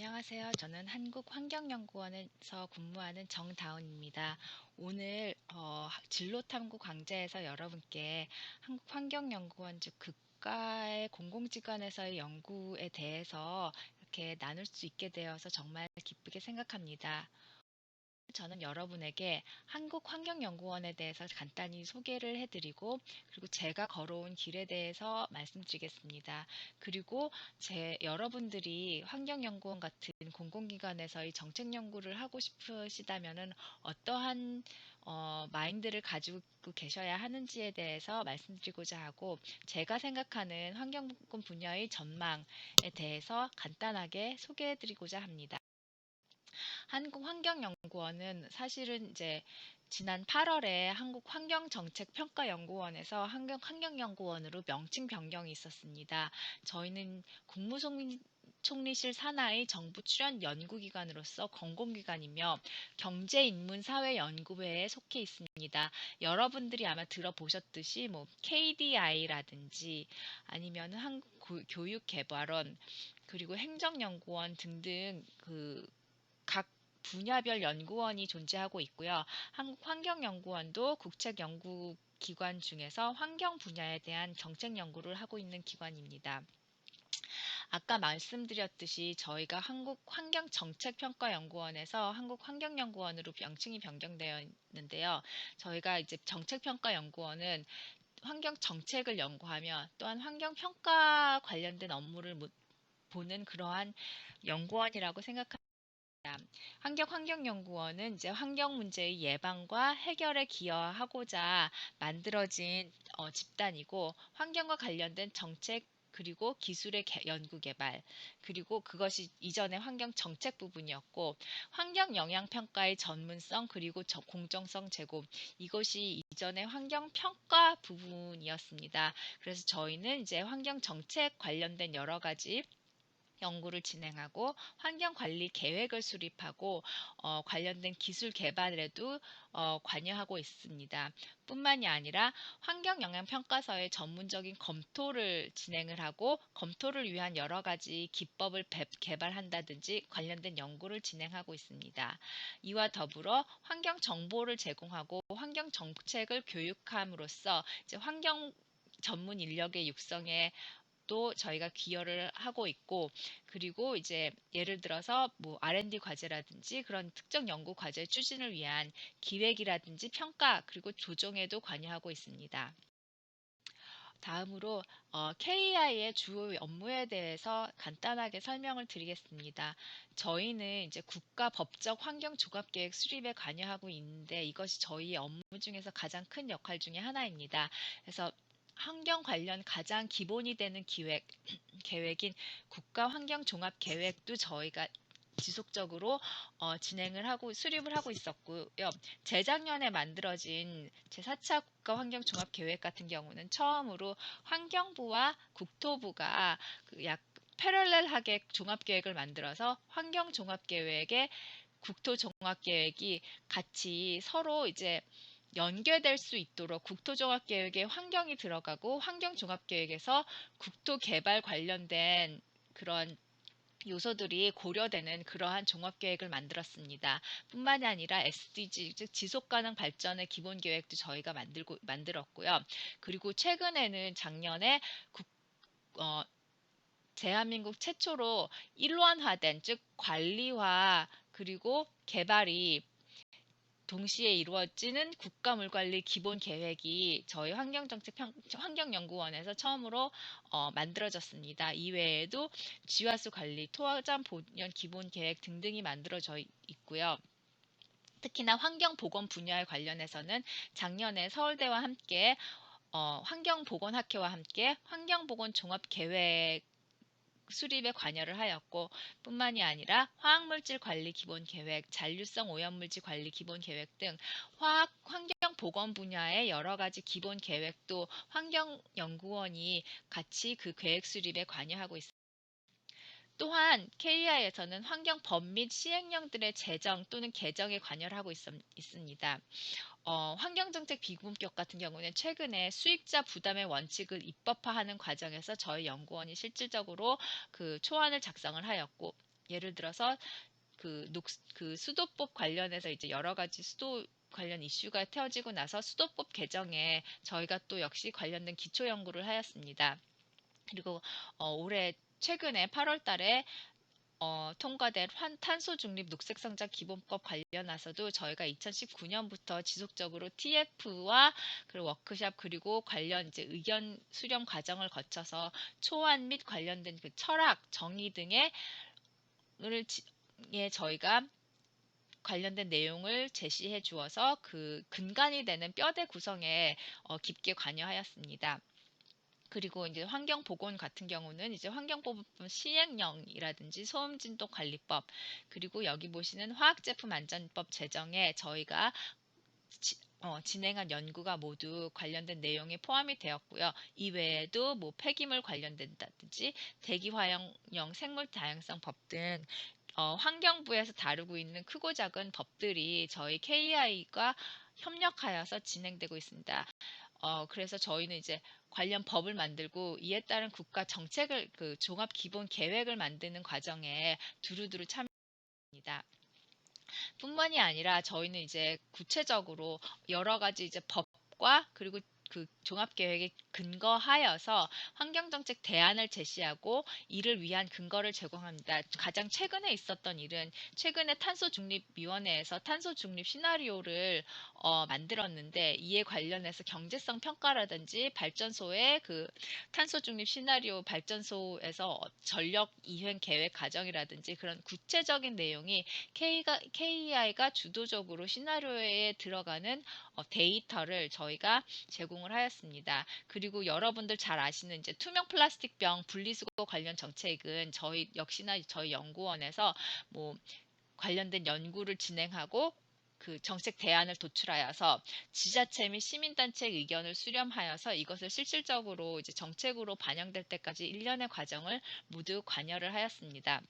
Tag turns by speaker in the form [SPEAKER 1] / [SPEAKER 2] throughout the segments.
[SPEAKER 1] 안녕하세요. 저는 한국환경연구원에서 근무하는 정다운입니다. 오늘 진로탐구 강좌에서 여러분께 한국환경연구원 즉 국가의 공공기관에서의 연구에 대해서 이렇게 나눌 수 있게 되어서 정말 기쁘게 생각합니다. 저는 여러분에게 한국환경연구원에 대해서 간단히 소개를 해드리고 그리고 제가 걸어온 길에 대해서 말씀드리겠습니다. 그리고 여러분들이 환경연구원 같은 공공기관에서의 정책 연구를 하고 싶으시다면은 어떠한 마인드를 가지고 계셔야 하는지에 대해서 말씀드리고자 하고 제가 생각하는 환경분 분야의 전망에 대해서 간단하게 소개해드리고자 합니다. 한국환경연구원은 사실은 이제 지난 8월에 한국환경정책평가연구원에서 환경연구원으로 명칭 변경이 있었습니다. 저희는 국무총리실 산하의 정부 출연 연구기관으로서 공공기관이며 경제인문사회연구회에 속해 있습니다. 여러분들이 아마 들어보셨듯이 뭐 KDI라든지 아니면 한국교육개발원 그리고 행정연구원 등등 각 분야별 연구원이 존재하고 있고요. 한국환경연구원도 국책연구기관 중에서 환경 분야에 대한 정책 연구를 하고 있는 기관입니다. 아까 말씀드렸듯이 저희가 한국환경정책평가연구원에서 한국환경연구원으로 명칭이 변경되어 있는데요. 저희가 이제 정책평가연구원은 환경 정책을 연구하며 또한 환경평가 관련된 업무를 보는 그러한 연구원이라고 생각합니다. 환경연구원은 이제 환경 문제의 예방과 해결에 기여하고자 만들어진 집단이고 환경과 관련된 정책 그리고 기술의 연구 개발 그리고 그것이 이전의 환경 정책 부분이었고 환경 영향 평가의 전문성 그리고 공정성 제고 이것이 이전의 환경 평가 부분이었습니다. 그래서 저희는 이제 환경 정책 관련된 여러 가지 연구를 진행하고 환경관리 계획을 수립하고 관련된 기술 개발에도 관여하고 있습니다. 뿐만이 아니라 환경영향평가서의 전문적인 검토를 진행을 하고 검토를 위한 여러 가지 기법을 개발한다든지 관련된 연구를 진행하고 있습니다. 이와 더불어 환경 정보를 제공하고 환경 정책을 교육함으로써 이제 환경 전문 인력의 육성에 또 저희가 기여를 하고 있고 그리고 이제 예를 들어서 뭐 R&D 과제라든지 그런 특정 연구 과제 추진을 위한 기획이라든지 평가 그리고 조정에도 관여하고 있습니다. 다음으로 KEI의 주요 업무에 대해서 간단하게 설명을 드리겠습니다. 저희는 이제 국가 법적 환경 종합계획 수립에 관여하고 있는데 이것이 저희의 업무 중에서 가장 큰 역할 중에 하나입니다. 그래서 환경 관련 가장 기본이 되는 계획인 국가 환경 종합 계획도 저희가 지속적으로 진행을 하고 수립을 하고 있었고요. 재작년에 만들어진 제4차 국가 환경 종합 계획 같은 경우는 처음으로 환경부와 국토부가 약 패럴렐하게 종합 계획을 만들어서 환경 종합 계획에 국토 종합 계획이 같이 서로 이제 연계될 수 있도록 국토종합계획에 환경이 들어가고 환경종합계획에서 국토개발 관련된 그런 요소들이 고려되는 그러한 종합계획을 만들었습니다. 뿐만이 아니라 SDG, 즉 지속가능 발전의 기본계획도 저희가 만들었고요. 그리고 최근에는 작년에 대한민국 최초로 일원화된, 즉 관리와 그리고 개발이 동시에 이루어지는 국가물관리 기본계획이 저희 환경연구원에서 처음으로 만들어졌습니다. 이외에도 지하수 관리, 토화장 보전 기본계획 등등이 만들어져 있고요. 특히나 환경보건 분야에 관련해서는 작년에 서울대와 함께 환경보건학회와 함께 환경보건 종합계획 수립에 관여를 하였고 뿐만이 아니라 화학물질 관리 기본 계획, 잔류성 오염물질 관리 기본 계획 등 환경 보건 분야의 여러 가지 기본 계획도 환경연구원이 같이 그 계획 수립에 관여하고 있습니다. 또한 KEI에서는 환경법 및 시행령들의 제정 또는 개정에 관여를 하고 있습니다. 환경정책 비공격 같은 경우는 최근에 수익자 부담의 원칙을 입법화하는 과정에서 저희 연구원이 실질적으로 그 초안을 작성을 하였고 예를 들어서 그 수도법 관련해서 이제 여러 가지 수도 관련 이슈가 태어지고 나서 수도법 개정에 저희가 또 역시 관련된 기초 연구를 하였습니다. 그리고 올해 최근에 8월 달에 통과된 탄소 중립 녹색 성장 기본법 관련해서도 저희가 2019년부터 지속적으로 TF와 그리고 워크샵 그리고 관련 이제 의견 수렴 과정을 거쳐서 초안 및 관련된 그 철학, 정의 등의 저희가 관련된 내용을 제시해 주어서 그 근간이 되는 뼈대 구성에 깊게 관여하였습니다. 그리고 이제 환경보건 같은 경우는 이제 환경보건법 시행령이라든지 소음진도 관리법, 그리고 여기 보시는 화학제품안전법 제정에 저희가 진행한 연구가 모두 관련된 내용에 포함이 되었고요. 이외에도 뭐 폐기물 관련된다든지 대기화형 생물 다양성 법 등 환경부에서 다루고 있는 크고 작은 법들이 저희 KEI가 협력하여서 진행되고 있습니다. 그래서 저희는 이제 관련 법을 만들고 이에 따른 국가 정책을 그 종합 기본 계획을 만드는 과정에 두루두루 참여합니다. 뿐만이 아니라 저희는 이제 구체적으로 여러 가지 이제 법과 그리고 그 종합계획에 근거하여서 환경정책 대안을 제시하고 이를 위한 근거를 제공합니다. 가장 최근에 있었던 일은 최근에 탄소중립위원회에서 탄소중립 시나리오를 만들었는데 이에 관련해서 경제성 평가라든지 발전소의 그 탄소중립 시나리오 발전소에서 전력 이행 계획 과정이라든지 그런 구체적인 내용이 KEI가 주도적으로 시나리오에 들어가는 데이터를 저희가 제공을 하였습니다. 그리고 여러분들 잘 아시는 이제 투명 플라스틱병 분리수거 관련 정책은 저희 역시나 저희 연구원에서 뭐 관련된 연구를 진행하고 그 정책 대안을 도출하여서 지자체 및 시민단체 의견을 수렴하여서 이것을 실질적으로 이제 정책으로 반영될 때까지 일련의 과정을 모두 관여를 하였습니다.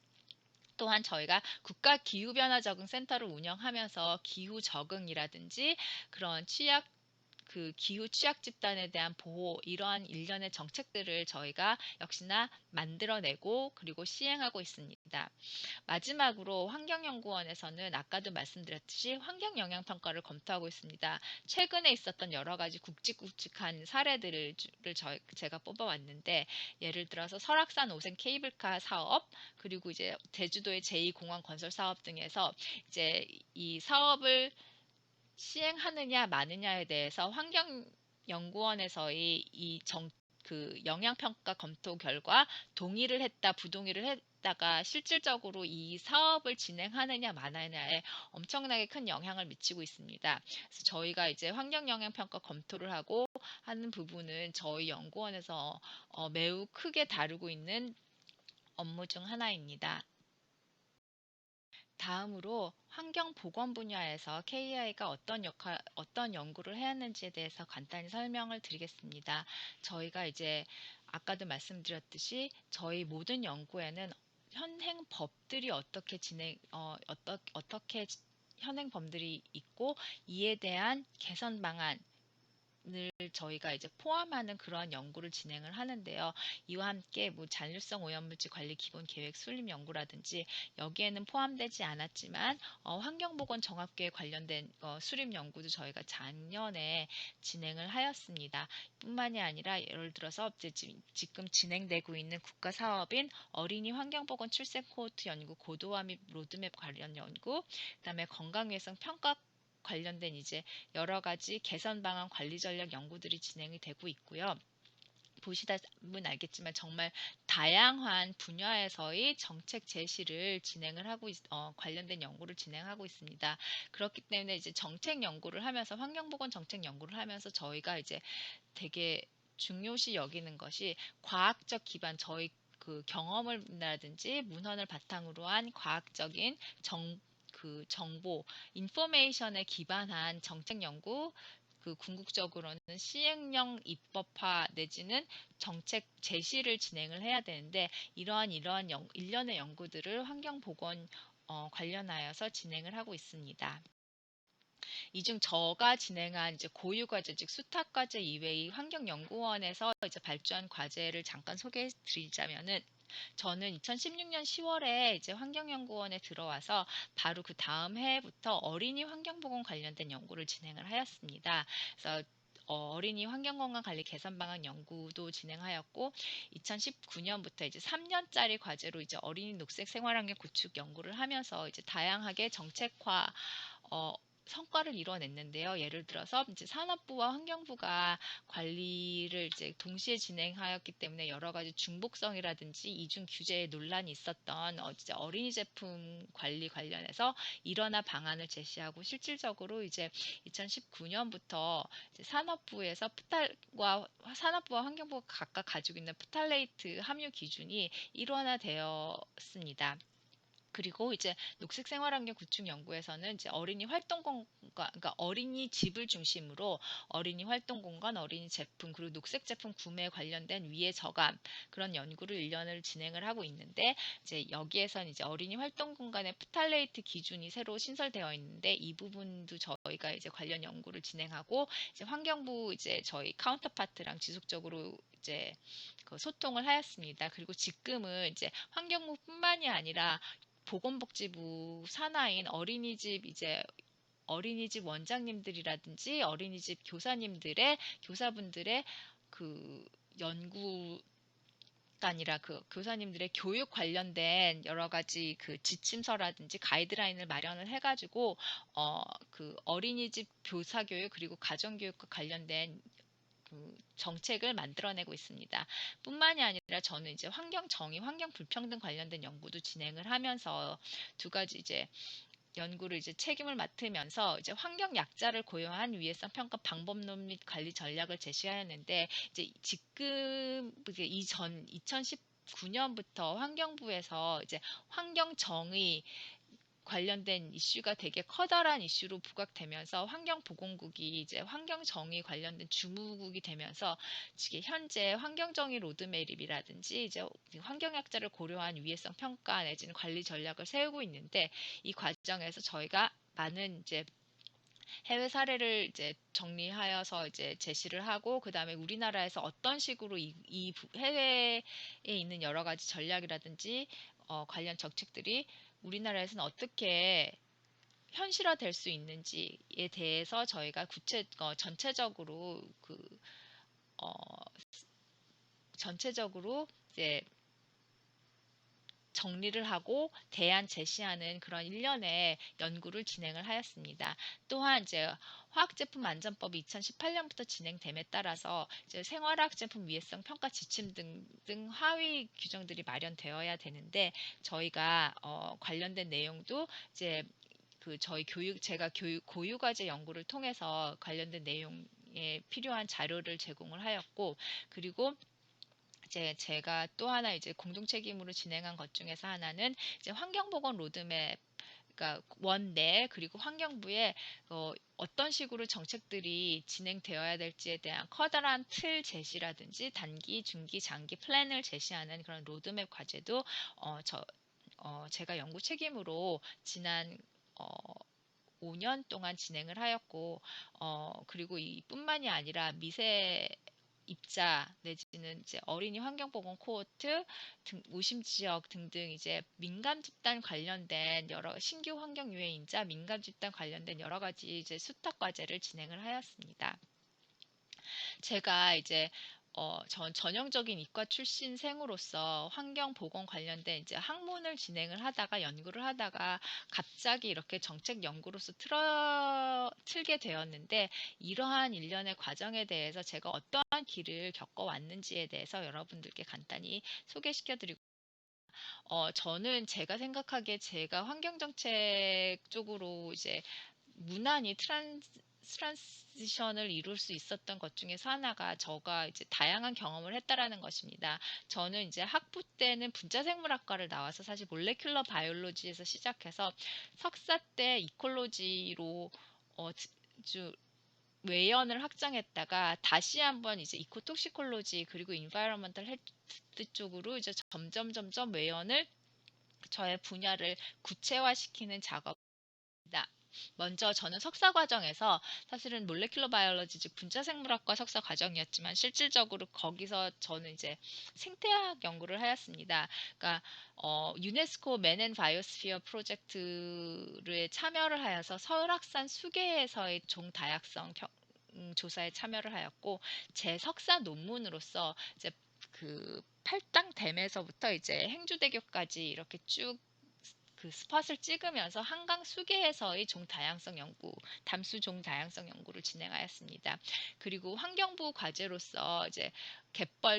[SPEAKER 1] 또한 저희가 국가 기후변화 적응 센터를 운영하면서 기후 적응이라든지 그런 기후 취약 집단에 대한 보호 이러한 일련의 정책들을 저희가 역시나 만들어내고 그리고 시행하고 있습니다. 마지막으로 환경연구원에서는 아까도 말씀드렸듯이 환경영향평가를 검토하고 있습니다. 최근에 있었던 여러 가지 굵직굵직한 사례들을 제가 뽑아왔는데 예를 들어서 설악산 오색 케이블카 사업 그리고 이제 제주도의 제2공항 건설 사업 등에서 이제 이 사업을 시행하느냐 마느냐에 대해서 환경연구원에서의 그 영향평가 검토 결과 동의를 했다, 부동의를 했다가 실질적으로 이 사업을 진행하느냐 마느냐에 엄청나게 큰 영향을 미치고 있습니다. 그래서 저희가 이제 환경영향평가 검토를 하고 하는 부분은 저희 연구원에서 매우 크게 다루고 있는 업무 중 하나입니다. 다음으로 환경보건 분야에서 KEI가 어떤 연구를 해왔는지에 대해서 간단히 설명을 드리겠습니다. 저희가 이제 아까도 말씀드렸듯이 저희 모든 연구에는 현행 법들이 어떻게 현행 법들이 있고 이에 대한 개선 방안 을 저희가 이제 포함하는 그러한 연구를 진행을 하는데요. 이와 함께 뭐 잔류성 오염물질 관리 기본 계획 수립 연구라든지 여기에는 포함되지 않았지만 환경보건 종합계획 관련된 수립 연구도 저희가 작년에 진행을 하였습니다. 뿐만이 아니라 예를 들어서 이제 지금 진행되고 있는 국가 사업인 어린이 환경보건 출생 코호트 연구 고도화 및 로드맵 관련 연구, 그다음에 건강위해성 평가 관련된 이제 여러 가지 개선 방안 관리 전략 연구들이 진행이 되고 있고요. 보시다 보면 알겠지만 정말 다양한 분야에서의 정책 제시를 진행을 하고 관련된 연구를 진행하고 있습니다. 그렇기 때문에 이제 정책 연구를 하면서 환경보건 정책 연구를 하면서 저희가 이제 되게 중요시 여기는 것이 과학적 기반 저희 그 경험을라든지 문헌을 바탕으로 한 과학적인 정보, 인포메이션에 기반한 정책 연구, 그 궁극적으로는 시행령 입법화 내지는 정책 제시를 진행을 해야 되는데 이러한 일련의 연구들을 환경보건 관련하여서 진행을 하고 있습니다. 이 중 저가 진행한 이제 고유과제 즉 수탁과제 이외의 환경연구원에서 이제 발주한 과제를 잠깐 소개해 드리자면은 저는 2016년 10월에 이제 환경연구원에 들어와서 바로 그 다음 해부터 어린이 환경보건 관련된 연구를 진행을 하였습니다. 그래서 어린이 환경건강관리 개선 방안 연구도 진행하였고, 2019년부터 이제 3년짜리 과제로 이제 어린이 녹색 생활환경 구축 연구를 하면서 이제 다양하게 정책화 어, 성과를 이뤄냈는데요. 예를 들어서 이제 산업부와 환경부가 관리를 이제 동시에 진행하였기 때문에 여러 가지 중복성이라든지 이중 규제에 논란이 있었던 이제 어린이 제품 관리 관련해서 일원화 방안을 제시하고, 실질적으로 이제 2019년부터 이제 산업부와 환경부가 각각 가지고 있는 프탈레이트 함유 기준이 일원화되었습니다. 그리고 이제 녹색 생활환경 구축 연구에서는 이제 어린이 활동 공간, 그러니까 어린이 집을 중심으로 어린이 활동 공간, 어린이 제품, 그리고 녹색 제품 구매 관련된 위해 저감, 그런 연구를 1년을 진행을 하고 있는데, 이제 여기에선 이제 어린이 활동 공간의 프탈레이트 기준이 새로 신설되어 있는데, 이 부분도 저희가 이제 관련 연구를 진행하고, 이제 환경부 이제 저희 카운터파트랑 지속적으로 이제 그 소통을 하였습니다. 그리고 지금은 이제 환경부뿐만이 아니라 보건복지부 산하인 어린이집 원장님들이라든지 어린이집 교사분들의 그 연구 아니라 그 교사님들의 교육 관련된 여러 가지 그 지침서라든지 가이드라인을 마련을 해가지고 그 어린이집 교사 교육 그리고 가정 교육과 관련된 그 정책을 만들어내고 있습니다. 뿐만이 아니라 저는 이제 환경 정의, 환경 불평등 관련된 연구도 진행을 하면서 두 가지 이제 연구를 이제 책임을 맡으면서 이제 환경 약자를 고려한 위해성 평가 방법론 및 관리 전략을 제시하였는데, 이제 지금 이전 2019년부터 환경부에서 이제 환경 정의 관련된 이슈가 되게 커다란 이슈로 부각되면서 환경보건국이 이제 환경정의 관련된 주무국이 되면서 지금 현재 환경정의 로드맵이라든지 이제 환경약자를 고려한 위해성 평가 내지는 관리 전략을 세우고 있는데, 이 과정에서 저희가 많은 이제 해외 사례를 이제 정리하여서 이제 제시를 하고, 그 다음에 우리나라에서 어떤 식으로 이 해외에 있는 여러 가지 전략이라든지 관련 정책들이 우리나라에서는 어떻게 현실화될 수 있는지에 대해서 저희가 전체적으로 어, 전체적으로 이제 정리를 하고 대안 제시하는 그런 일련의 연구를 진행을 하였습니다. 또한 이제 화학제품 안전법이 2018년부터 진행됨에 따라서 이제 생활화학 제품 위해성 평가 지침 등 하위 규정들이 마련되어야 되는데, 저희가 관련된 내용도 이제 그 저희 제가 고유과제 연구를 통해서 관련된 내용에 필요한 자료를 제공을 하였고, 그리고 이제 제가 또 하나 이제 공동 책임으로 진행한 것 중에서 하나는 이제 환경보건 로드맵, 그러니까 원내 그리고 환경부에 어떤 식으로 정책들이 진행되어야 될지에 대한 커다란 틀 제시라든지 단기, 중기, 장기 플랜을 제시하는 그런 로드맵 과제도 제가 연구 책임으로 지난 어, 5년 동안 진행을 하였고, 그리고 이뿐만이 아니라 미세 입자 내지는 이제 어린이 환경보건 코호트 오심 지역 등등 이제 민감 집단 관련된 여러 신규 환경 유해인자 민감 집단 관련된 여러 가지 이제 수탁 과제를 진행을 하였습니다. 제가 이제 전 전형적인 이과 출신생으로서 환경 보건 관련된 이제 학문을 진행을 하다가 연구를 하다가 갑자기 이렇게 정책 연구로서 틀게 되었는데, 이러한 일련의 과정에 대해서 제가 어떠한 길을 겪어왔는지에 대해서 여러분들께 간단히 소개시켜드리고, 저는 제가 생각하기에 제가 환경정책 쪽으로 이제 무난히 트랜지션을 이룰 수 있었던 것 중에서 하나가 저가 이제 다양한 경험을 했다라는 것입니다. 저는 이제 학부 때는 분자생물학과를 나와서 사실 몰레큘러 바이올로지에서 시작해서 석사 때 이콜로지로 외연을 확장했다가 다시 한번 이제 이코톡시콜로지 그리고 인바이러먼탈 헬스 쪽으로 이제 점점 외연을 저의 분야를 구체화시키는 작업입니다. 먼저 저는 석사 과정에서 사실은 몰레큘러 바이올로지 즉 분자 생물학과 석사 과정이었지만 실질적으로 거기서 저는 이제 생태학 연구를 하였습니다. 그러니까 유네스코 맨앤 바이오스피어 프로젝트에 참여를 하여서 설악산 수계에서의 종 다양성 조사에 참여를 하였고 제 석사 논문으로서 이제 그 팔당댐에서부터 이제 행주대교까지 이렇게 쭉 그 스팟을 찍으면서 한강 수계에서의 종 다양성 연구, 담수 종 다양성 연구를 진행하였습니다. 그리고 환경부 과제로서 이제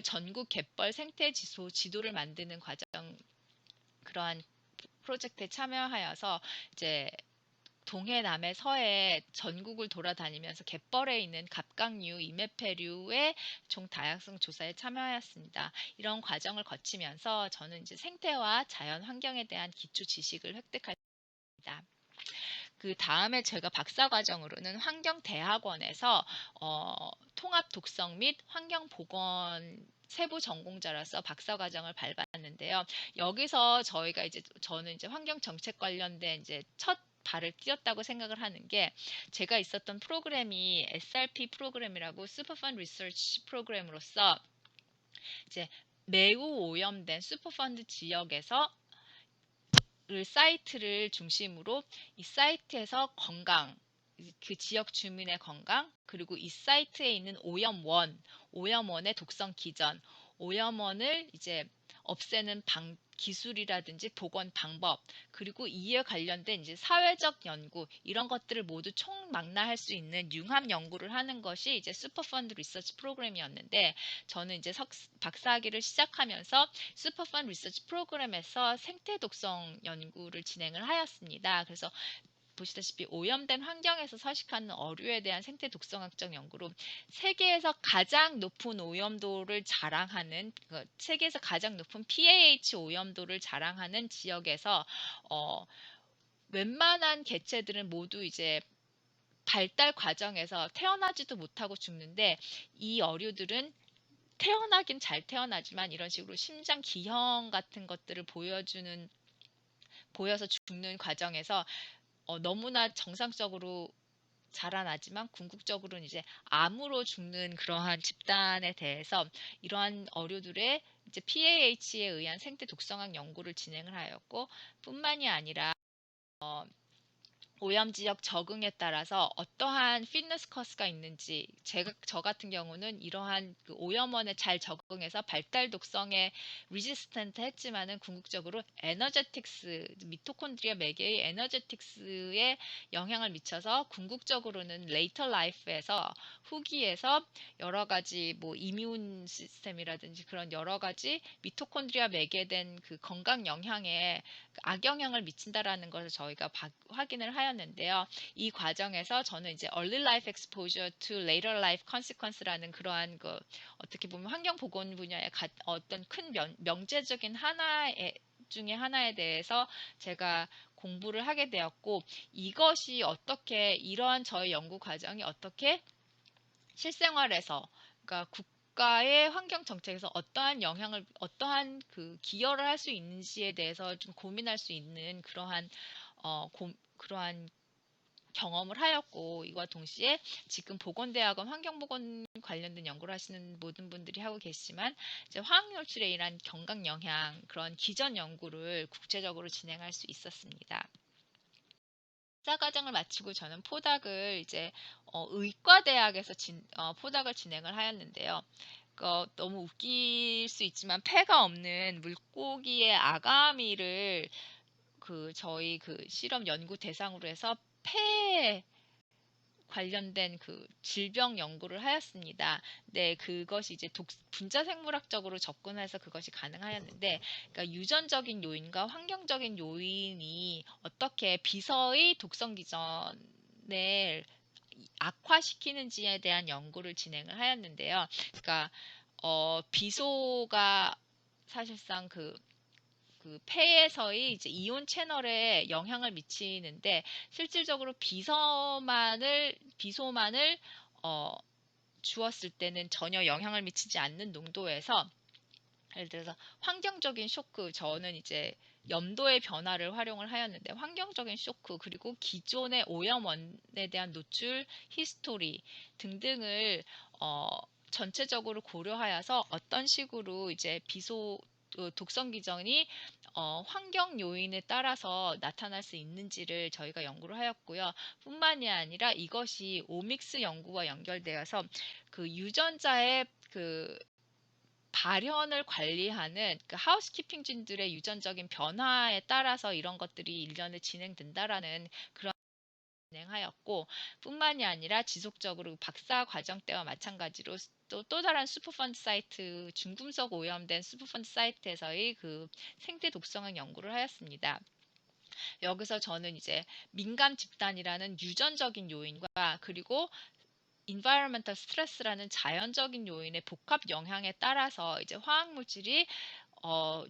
[SPEAKER 1] 전국 갯벌 생태 지도를 만드는 과정 그러한 프로젝트에 참여하여서 이제 동해, 남해, 서해 전국을 돌아다니면서 갯벌에 있는 갑각류, 임해폐류의 종 다양성 조사에 참여하였습니다. 이런 과정을 거치면서 저는 이제 생태와 자연 환경에 대한 기초 지식을 획득했습니다. 그 다음에 제가 박사 과정으로는 환경대학원에서 통합 독성 및 환경보건 세부 전공자로서 박사 과정을 밟았는데요. 여기서 저는 이제 환경 정책 관련된 이제 첫 발을 띄었다고 생각을 하는 게 제가 있었던 프로그램이 SRP 프로그램이라고 슈퍼펀드 리서치 프로그램으로서 이제 매우 오염된 슈퍼펀드 지역에서 사이트를 중심으로 이 사이트에서 건강, 그 지역 주민의 건강, 그리고 이 사이트에 있는 오염원의 독성 기전, 오염원을 이제 없애는 기술이라든지 복원 방법, 그리고 이에 관련된 이제 사회적 연구, 이런 것들을 모두 총망라할 수 있는 융합 연구를 하는 것이 이제 슈퍼펀드 리서치 프로그램이었는데, 저는 이제 박사학위를 시작하면서 슈퍼펀드 리서치 프로그램에서 생태 독성 연구를 진행을 하였습니다. 그래서 보시다시피 오염된 환경에서 서식하는 어류에 대한 생태 독성학적 연구로 세계에서 가장 높은 오염도를 자랑하는 세계에서 가장 높은 PAH 오염도를 자랑하는 지역에서 웬만한 개체들은 모두 이제 발달 과정에서 태어나지도 못하고 죽는데 이 어류들은 태어나긴 잘 태어나지만 이런 식으로 심장 기형 같은 것들을 보여서 죽는 과정에서 너무나 정상적으로 자라나지만 궁극적으로는 이제 암으로 죽는 그러한 집단에 대해서 이러한 어류들의 이제 PAH에 의한 생태 독성학 연구를 진행을 하였고 뿐만이 아니라 오염 지역 적응에 따라서 어떠한 피트니스 커스가 있는지 저 같은 경우는 이러한 그 오염원에 잘 적응해서 발달 독성에 리지스턴트 했지만은 궁극적으로 미토콘드리아 매개의 에너제틱스에 영향을 미쳐서 궁극적으로는 레이터 라이프에서 후기에서 여러 가지 뭐 이뮨 시스템이라든지 그런 여러 가지 미토콘드리아 매개된 그 건강 영향에 악영향을 미친다라는 것을 저희가 확인을 하였는데요. 이 과정에서 저는 이제 Early Life Exposure to Later Life Consequence라는 그러한 어떻게 보면 환경 보건 분야의 어떤 큰 명제적인 중에 하나에 대해서 제가 공부를 하게 되었고 이것이 어떻게 이러한 저의 연구 과정이 어떻게 실생활에서 그러니까 국가의 환경 정책에서 어떠한 그 기여를 할 수 있는지에 대해서 좀 고민할 수 있는 그러한 경험을 하였고 이와 동시에 지금 보건대학원 환경보건 관련된 연구를 하시는 모든 분들이 하고 계시지만 이제 화학연출에 의한 경각 영향 그런 기전 연구를 국제적으로 진행할 수 있었습니다. 박사 과정을 마치고 저는 포닥을 이제 의과대학에서 포닥을 진행을 하였는데요. 너무 웃길 수 있지만 폐가 없는 물고기의 아가미를 저희 실험 연구 대상으로 해서 폐 관련된 그 질병 연구를 하였습니다. 네, 그것이 이제 분자 생물학적으로 접근해서 그것이 가능하였는데, 그러니까 유전적인 요인과 환경적인 요인이 어떻게 비서의 독성 기전을 악화시키는지에 대한 연구를 진행을 하였는데요. 그러니까 비소가 사실상 그 폐에서의 이제 이온 채널에 영향을 미치는데 실질적으로 비소만을 주었을 때는 전혀 영향을 미치지 않는 농도에서 예를 들어서 환경적인 쇼크 저는 이제 염도의 변화를 활용을 하였는데 환경적인 쇼크 그리고 기존의 오염원에 대한 노출 히스토리 등등을 전체적으로 고려하여서 어떤 식으로 이제 비소 독성 기전이 환경 요인에 따라서 나타날 수 있는지를 저희가 연구를 하였고요. 뿐만이 아니라 이것이 오믹스 연구와 연결되어서 그 유전자의 그 발현을 관리하는 그 하우스키핑진들의 유전적인 변화에 따라서 이런 것들이 일련에 진행된다라는 그런 진행하였고 뿐만이 아니라 지속적으로 박사 과정 때와 마찬가지로 또 다른 슈퍼펀드 사이트 중금속 오염된 슈퍼펀드 사이트에서의 그 생태 독성을 연구를 하였습니다. 여기서 저는 이제 민감 집단이라는 유전적인 요인과 그리고 environmental stress라는 자연적인 요인의 복합 영향에 따라서 이제 화학 물질이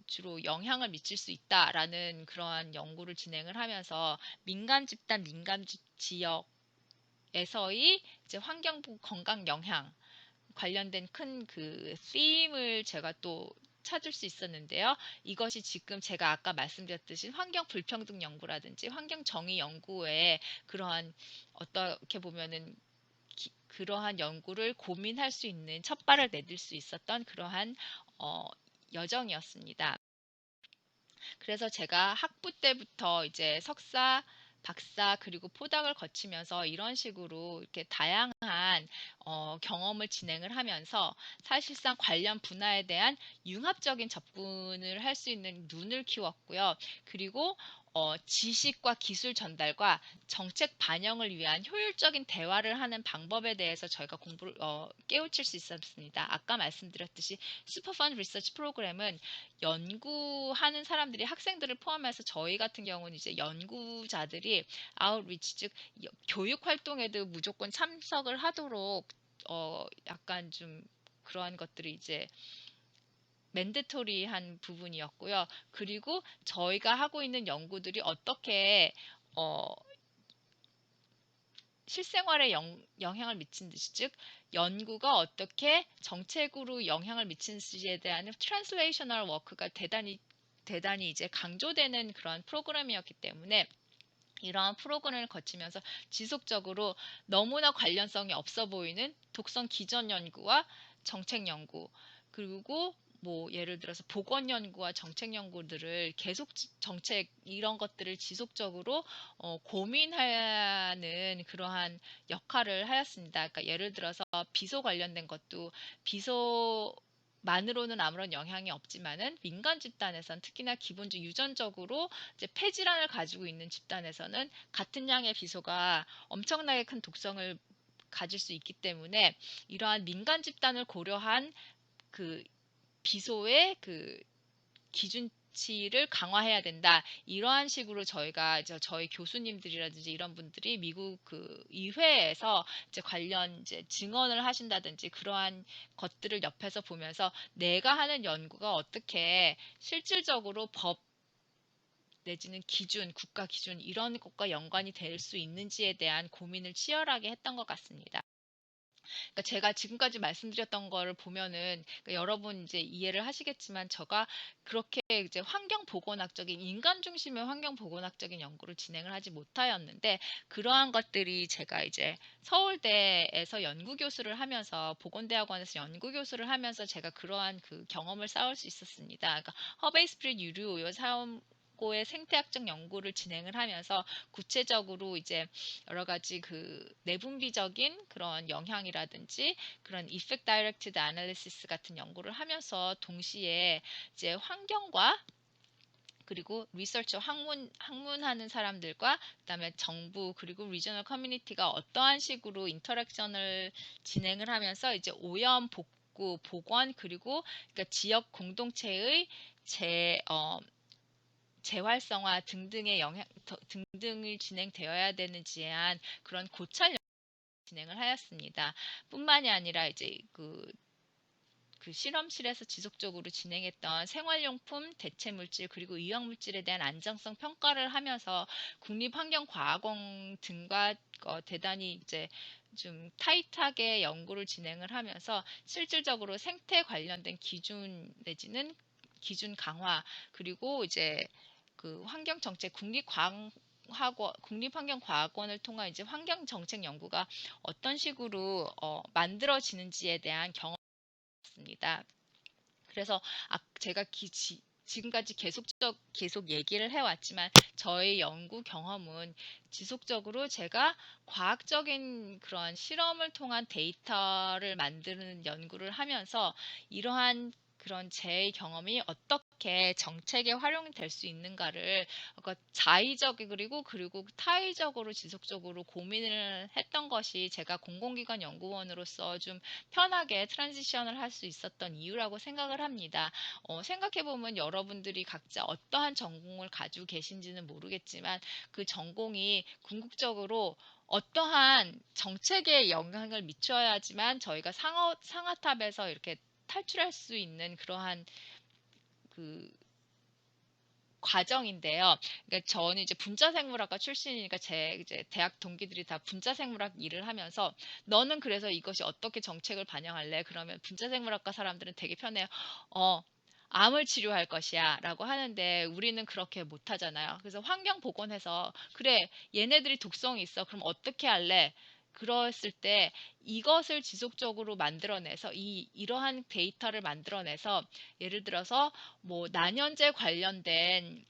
[SPEAKER 1] 주로 영향을 미칠 수 있다라는 그러한 연구를 진행을 하면서 민간 집단, 민간 지역에서의 이제 환경 건강 영향 관련된 큰 그 theme을 제가 또 찾을 수 있었는데요. 이것이 지금 제가 아까 말씀드렸듯이 환경 불평등 연구라든지 환경 정의 연구에 그러한 어떻게 보면은 그러한 연구를 고민할 수 있는 첫발을 내딜 수 있었던 그러한 어, 여정이었습니다. 그래서 제가 학부 때부터 이제 석사, 박사 그리고 포닥을 거치면서 이런 식으로 이렇게 다양한 경험을 진행을 하면서 사실상 관련 분야에 대한 융합적인 접근을 할 수 있는 눈을 키웠고요. 그리고 지식과 기술 전달과 정책 반영을 위한 효율적인 대화를 하는 방법에 대해서 저희가 공부를 깨우칠 수 있었습니다. 아까 말씀드렸듯이 슈퍼펀드 리서치 프로그램은 연구하는 사람들이 학생들을 포함해서 저희 같은 경우는 이제 연구자들이 아웃리치 즉 교육 활동에도 무조건 참석을 하도록 약간 좀 그러한 것들이 이제 맨데토리한 부분이었고요. 그리고 저희가 하고 있는 연구들이 어떻게 어, 실생활에 영향을 미친듯이 즉 연구가 어떻게 정책으로 영향을 미치는지에 대한 트랜슬레이셔널 워크가 대단히 이제 강조되는 그런 프로그램이었기 때문에 이러한 프로그램을 거치면서 지속적으로 너무나 관련성이 없어 보이는 독성 기전 연구와 정책 연구 그리고 뭐 예를 들어서 보건 연구와 정책 연구들을 계속 정책 이런 것들을 지속적으로 고민하는 그러한 역할을 하였습니다. 그러니까 예를 들어서 비소 관련된 것도 비소 만으로는 아무런 영향이 없지만은 민간 집단에선 특히나 기본적 유전적으로 이제 폐질환을 가지고 있는 집단에서는 같은 양의 비소가 엄청나게 큰 독성을 가질 수 있기 때문에 이러한 민간 집단을 고려한 그 비소의 그 기준치를 강화해야 된다. 이러한 식으로 저희가 이제 저희 교수님들이라든지 이런 분들이 미국 그 의회에서 이제 관련 이제 증언을 하신다든지 그러한 것들을 옆에서 보면서 내가 하는 연구가 어떻게 실질적으로 법 내지는 기준, 국가 기준 이런 것과 연관이 될 수 있는지에 대한 고민을 치열하게 했던 것 같습니다. 그러니까 제가 지금까지 말씀드렸던 거를 보면은 그러니까 여러분 이제 이해를 하시겠지만 제가 그렇게 이제 환경 보건학적인 인간 중심의 환경 보건학적인 연구를 진행을 하지 못하였는데 그러한 것들이 제가 이제 서울대에서 연구 교수를 하면서 보건대학원에서 연구 교수를 하면서 제가 그러한 그 경험을 쌓을 수 있었습니다. 그러니까 허베이스프릿 유류우유 사업 고의 생태학적 연구를 진행을 하면서 구체적으로 이제 여러 가지 그 내분비적인 그런 영향이라든지 그런 Effect Directed Analysis 같은 연구를 하면서 동시에 이제 환경과 그리고 리서처 학문하는 사람들과 그다음에 정부 그리고 리저널 커뮤니티가 어떠한 식으로 인터랙션을 진행을 하면서 이제 오염 복구 보건 그리고 그러니까 지역 공동체의 재 재활성화 등등의 등등을 진행되어야 되는지에 대한 그런 고찰 진행을 하였습니다. 뿐만이 아니라 이제 그 실험실에서 지속적으로 진행했던 생활용품, 대체물질 그리고 의약물질에 대한 안정성 평가를 하면서 국립환경과학원 등과 대단히 이제 좀 타이트하게 연구를 진행을 하면서 실질적으로 생태 관련된 기준 내지는 기준 강화 그리고 이제 그 환경정책 국립환경과학원을 통한 이제 환경정책 연구가 어떤 식으로 만들어지는지에 대한 경험입니다. 그래서 제가 지금까지 계속 얘기를 해왔지만 저의 연구 경험은 지속적으로 제가 과학적인 그런 실험을 통한 데이터를 만드는 연구를 하면서 이러한 그런 제 경험이 어떻게 정책에 활용이 될 수 있는가를 자의적이고 그리고 타의적으로 지속적으로 고민을 했던 것이 제가 공공기관 연구원으로서 좀 편하게 트랜지션을 할 수 있었던 이유라고 생각을 합니다. 생각해보면 여러분들이 각자 어떠한 전공을 가지고 계신지는 모르겠지만 그 전공이 궁극적으로 어떠한 정책에 영향을 미쳐야지만 저희가 상아탑에서 이렇게 탈출할 수 있는 그러한 그 과정인데요. 그러니까 저는 이제 분자생물학과 출신이니까 제 이제 대학 동기들이 다 분자생물학 일을 하면서 너는 그래서 이것이 어떻게 정책을 반영할래? 그러면 분자생물학과 사람들은 되게 편해요. 어, 암을 치료할 것이야 라고 하는데 우리는 그렇게 못 하잖아요. 그래서 환경보건해서 그래 얘네들이 독성이 있어. 그럼 어떻게 할래? 그랬을 때 이것을 지속적으로 만들어내서 이러한 데이터를 만들어내서 예를 들어서 뭐 난연제 관련된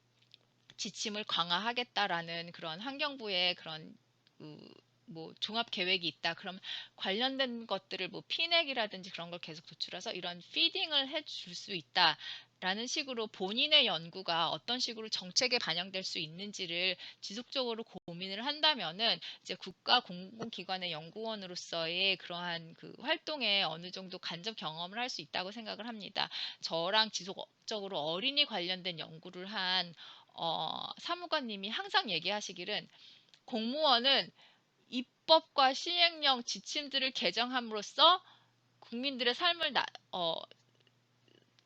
[SPEAKER 1] 지침을 강화하겠다라는 그런 환경부의 그런 뭐 종합 계획이 있다. 그럼 관련된 것들을 뭐 피넥이라든지 그런 걸 계속 도출해서 이런 피딩을 해줄 수 있다. 라는 식으로 본인의 연구가 어떤 식으로 정책에 반영될 수 있는지를 지속적으로 고민을 한다면은 이제 국가 공공기관의 연구원으로서의 그러한 그 활동에 어느 정도 간접 경험을 할 수 있다고 생각을 합니다. 저랑 지속적으로 어린이 관련된 연구를 한 사무관님이 항상 얘기하시기를 공무원은 입법과 시행령 지침들을 개정함으로써 국민들의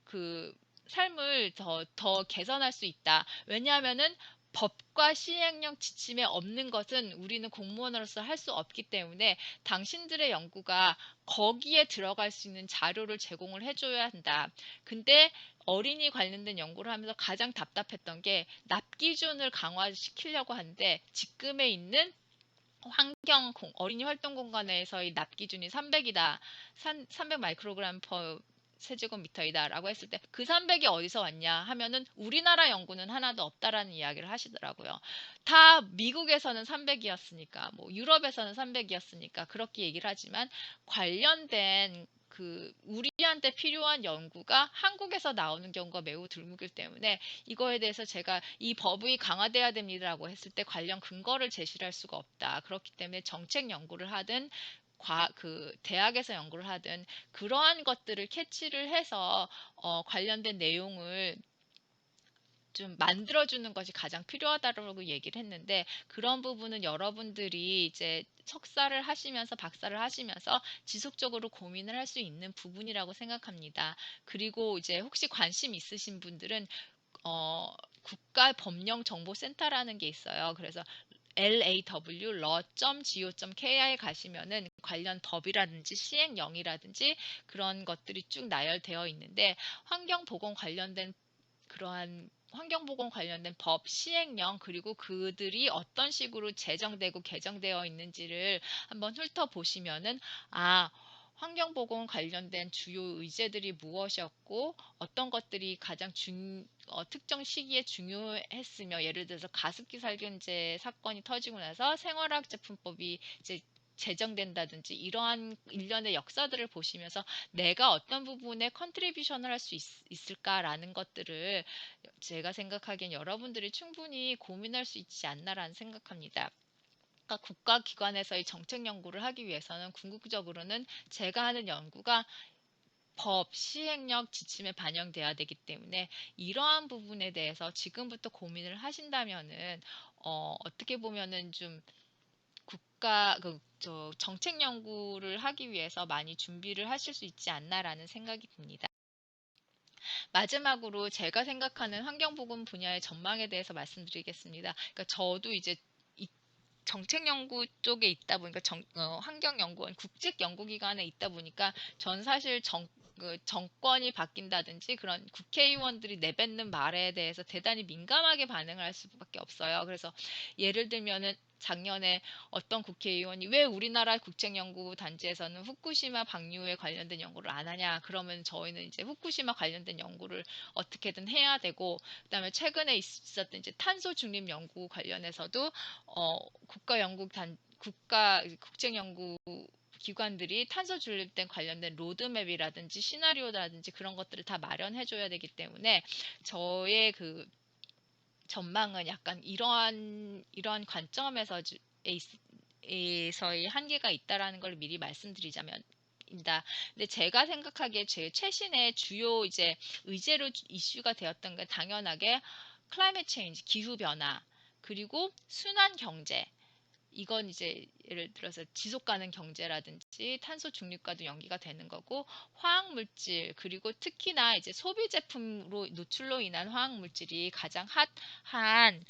[SPEAKER 1] 그 삶을 더 개선할 수 있다. 왜냐하면은 법과 시행령 지침에 없는 것은 우리는 공무원으로서 할 수 없기 때문에 당신들의 연구가 거기에 들어갈 수 있는 자료를 제공을 해줘야 한다. 근데 어린이 관련된 연구를 하면서 가장 답답했던 게 납 기준을 강화시키려고 하는데 지금에 있는 어린이 활동 공간에서의 납 기준이 300이다. 300 마이크로그램 퍼 세제곱미터이다 라고 했을 때 그 300이 어디서 왔냐 하면은 우리나라 연구는 하나도 없다라는 이야기를 하시더라고요. 다 미국에서는 300이었으니까 뭐 유럽에서는 300이었으니까 그렇게 얘기를 하지만 관련된 그 우리한테 필요한 연구가 한국에서 나오는 경우가 매우 드물기 때문에 이거에 대해서 제가 이 법이 강화돼야 됩니다라고 했을 때 관련 근거를 제시를 할 수가 없다. 그렇기 때문에 정책 연구를 하든 그 대학에서 연구를 하든 그러한 것들을 캐치를 해서 관련된 내용을 좀 만들어주는 것이 가장 필요하다고 얘기를 했는데 그런 부분은 여러분들이 이제 석사를 하시면서 박사를 하시면서 지속적으로 고민을 할 수 있는 부분이라고 생각합니다. 그리고 이제 혹시 관심 있으신 분들은 국가법령정보센터라는 게 있어요. 그래서 law.go.kr 가시면은 관련 법이라든지 시행령이라든지 그런 것들이 쭉 나열되어 있는데 환경보건 관련된 법, 시행령, 그리고 그들이 어떤 식으로 제정되고 개정되어 있는지를 한번 훑어보시면은, 환경보건 관련된 주요 의제들이 무엇이었고, 어떤 것들이 가장 특정 시기에 중요했으며, 예를 들어서 가습기 살균제 사건이 터지고 나서 생활화학제품법이 이제 제정된다든지 이러한 일련의 역사들을 보시면서 내가 어떤 부분에 컨트리뷰션을 할 수 있을까라는 것들을 제가 생각하기엔 여러분들이 충분히 고민할 수 있지 않나라는 생각합니다. 그러니까 국가기관에서의 정책 연구를 하기 위해서는 궁극적으로는 제가 하는 연구가 법, 시행령, 지침에 반영돼야 되기 때문에 이러한 부분에 대해서 지금부터 고민을 하신다면은 어떻게 보면은 좀 정책 연구를 하기 위해서 많이 준비를 하실 수 있지 않나라는 생각이 듭니다. 마지막으로 제가 생각하는 환경보건 분야의 전망에 대해서 말씀드리겠습니다. 그러니까 저도 이제 정책 연구 쪽에 있다 보니까 환경연구원 국책 연구기관에 있다 보니까 전 사실 그 정권이 바뀐다든지 그런 국회의원들이 내뱉는 말에 대해서 대단히 민감하게 반응을 할 수밖에 없어요. 그래서 예를 들면은 작년에 어떤 국회의원이 왜 우리나라 국책연구 단지에서는 후쿠시마 방류에 관련된 연구를 안 하냐? 그러면 저희는 이제 후쿠시마 관련된 연구를 어떻게든 해야 되고, 그다음에 최근에 있었던 이제 탄소 중립 연구 관련해서도 국가 국책연구 기관들이 탄소 중립된 관련된 로드맵이라든지 시나리오라든지 그런 것들을 다 마련해 줘야 되기 때문에 저의 그 전망은 약간 이러한 관점에서 에서의 한계가 있다라는 걸 미리 말씀드리자면 입니다. 근데 제가 생각하기에 제 최신의 주요 이제 의제로 이슈가 되었던 게 당연하게 클라이밋 체인지, 기후 변화, 그리고 순환 경제. 이건 이제 예를 들어서 지속 가능 경제라든지 탄소 중립과도 연기가 되는 거고, 화학 물질, 그리고 특히나 이제 소비 제품으로 노출로 인한 화학 물질이 가장 핫한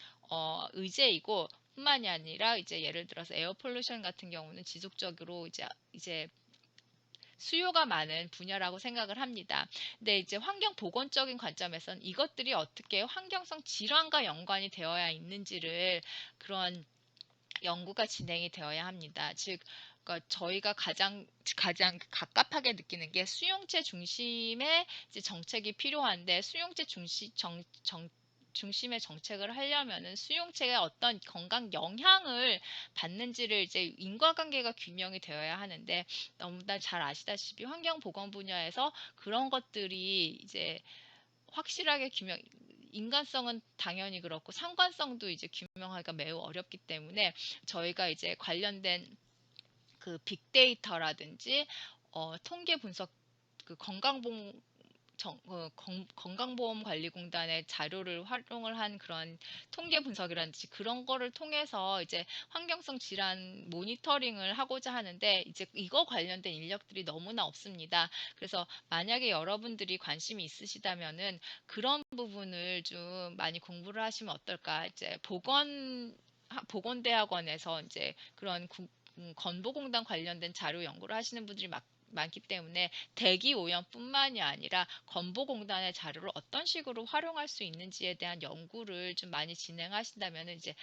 [SPEAKER 1] 의제이고, 뿐만이 아니라 이제 예를 들어서 에어 폴루션 같은 경우는 지속적으로 이제 수요가 많은 분야라고 생각을 합니다. 근데 이제 환경 보건적인 관점에서는 이것들이 어떻게 환경성 질환과 연관이 되어야 있는지를 그런 연구가 진행이 되어야 합니다. 즉, 그러니까 저희가 가장 갑갑하게 느끼는 게 수용체 중심의 이제 정책이 필요한데, 수용체 중심의 정책을 하려면은 수용체가 어떤 건강 영향을 받는지를 이제 인과관계가 규명이 되어야 하는데, 너무나 잘 아시다시피 환경보건 분야에서 그런 것들이 이제 확실하게 인간성은 당연히 그렇고 상관성도 이제 규명하기가 매우 어렵기 때문에 저희가 이제 관련된 그 빅데이터라든지 통계 분석, 그 건강보험관리공단의 자료를 활용을 한 그런 통계 분석이라든지 그런 거를 통해서 이제 환경성 질환 모니터링을 하고자 하는데, 이제 이거 관련된 인력들이 너무나 없습니다. 그래서 만약에 여러분들이 관심이 있으시다면은 그런 부분을 좀 많이 공부를 하시면 어떨까. 이제 보건대학원에서 이제 그런 건보공단 관련된 자료 연구를 하시는 분들이 많기 때문에 대기 오염뿐만이 아니라 건보공단의 자료를 어떤 식으로 활용할 수 있는지에 대한 연구를 좀 많이 진행하신다면 이제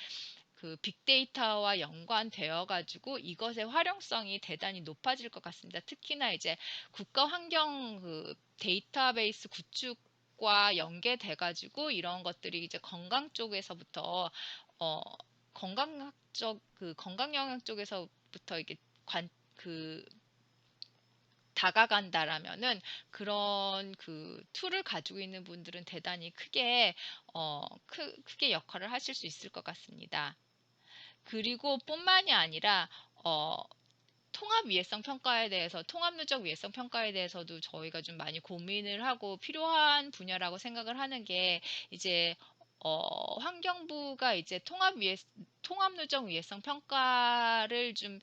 [SPEAKER 1] 그 빅데이터와 연관되어 가지고 이것의 활용성이 대단히 높아질 것 같습니다. 특히나 이제 국가 환경 그 데이터베이스 구축과 연계돼 가지고 이런 것들이 이제 건강 쪽에서부터 어 건강 영역 쪽에서부터 이게 그 다가간다라면은 그런 그 툴을 가지고 있는 분들은 대단히 크게 역할을 하실 수 있을 것 같습니다. 그리고 뿐만이 아니라 통합 누적 위해성 평가에 대해서도 저희가 좀 많이 고민을 하고 필요한 분야라고 생각을 하는 게, 이제 환경부가 이제 통합 누적 위해성 평가를 좀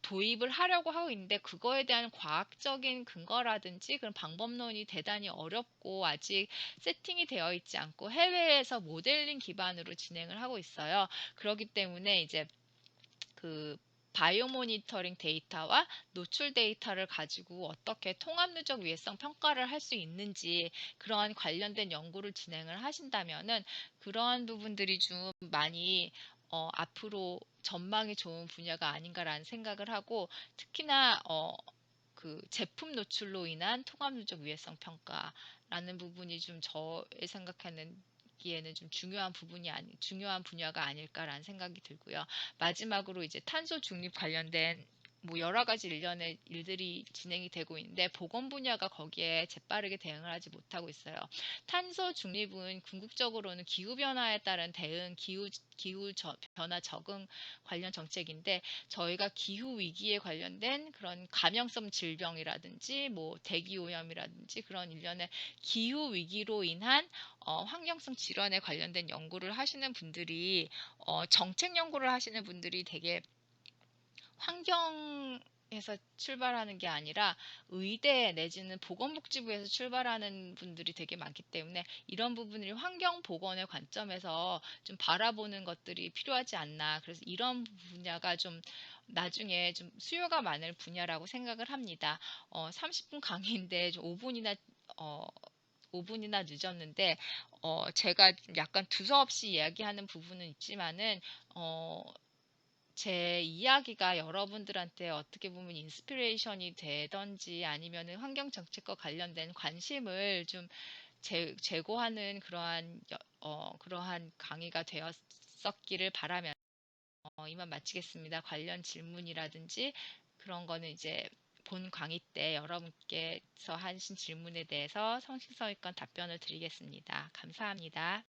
[SPEAKER 1] 도입을 하려고 하고 있는데, 그거에 대한 과학적인 근거라든지 그런 방법론이 대단히 어렵고 아직 세팅이 되어 있지 않고 해외에서 모델링 기반으로 진행을 하고 있어요. 그렇기 때문에 이제 그 바이오 모니터링 데이터와 노출 데이터를 가지고 어떻게 통합 누적 위해성 평가를 할 수 있는지 그러한 관련된 연구를 진행을 하신다면은 그러한 부분들이 좀 많이 앞으로 전망이 좋은 분야가 아닌가라는 생각을 하고, 특히나 그 제품 노출로 인한 통합 누적 위해성 평가라는 부분이 좀 저의 생각하는 기에는 좀 중요한 분야가 아닐까라는 생각이 들고요. 마지막으로 이제 탄소 중립 관련된 뭐 여러 가지 일련의 일들이 진행이 되고 있는데, 보건 분야가 거기에 재빠르게 대응을 하지 못하고 있어요. 탄소 중립은 궁극적으로는 기후 변화에 따른 대응, 변화 적응 관련 정책인데, 저희가 기후 위기에 관련된 그런 감염성 질병이라든지 뭐 대기 오염이라든지 그런 일련의 기후 위기로 인한 환경성 질환에 관련된 연구를 하시는 분들이 정책 연구를 하시는 분들이 되게 환경 에서 출발하는 게 아니라 의대 내지는 보건복지부에서 출발하는 분들이 되게 많기 때문에 이런 부분을 환경보건의 관점에서 좀 바라보는 것들이 필요하지 않나. 그래서 이런 분야가 좀 나중에 좀 수요가 많을 분야라고 생각을 합니다. 30분 강의인데 좀 5분이나 어, 5분이나 늦었는데 제가 좀 약간 두서없이 이야기하는 부분은 있지만은 어, 제 이야기가 여러분들한테 어떻게 보면 인스피레이션이 되던지 아니면은 환경 정책과 관련된 관심을 좀 제고하는 그러한 강의가 되었었기를 바라면서 이만 마치겠습니다. 관련 질문이라든지 그런 거는 이제 본 강의 때 여러분께서 하신 질문에 대해서 성심성의껏 답변을 드리겠습니다. 감사합니다.